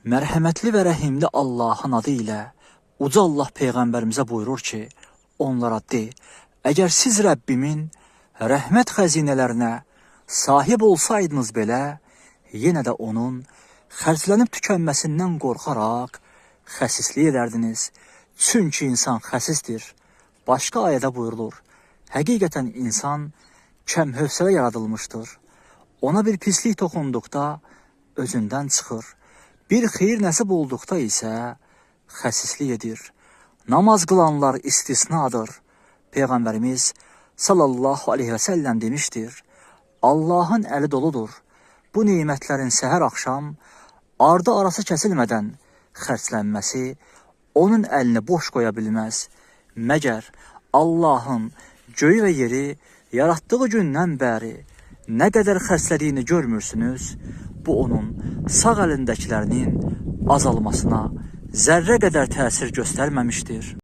Mərhəmətli və rəhimli Allahın adı ilə Uca Allah Peyğəmbərimizə buyurur ki, onlara de, əgər siz Rəbbimin rəhmət xəzinələrinə sahib olsaydınız belə, yenə də onun xərclənib tükənməsindən qorxaraq xəsislik edərdiniz. Çünki insan xəsisdir. Başqa ayədə buyurulur, həqiqətən insan kəmhövsələ yaradılmışdır. Ona bir pislik toxunduqda özündən çıxır. Bir xeyir nəsib olduqda isə xəsislik edir. Namaz qılanlar istisnadır. Peyğəmbərimiz sallallahu aleyhi və səlləm demişdir, Allahın əli doludur. Bu nimətlərin səhər axşam ardı arası kəsilmədən xərclənməsi onun əlini boş qoya bilməz. Məgər Allahın göyü və yeri yaratdığı gündən bəri nə qədər xərclədiyini görmürsünüz? Bu onun sağ əlindəkilərinin azalmasına zərrə qədər təsir göstərməmişdir.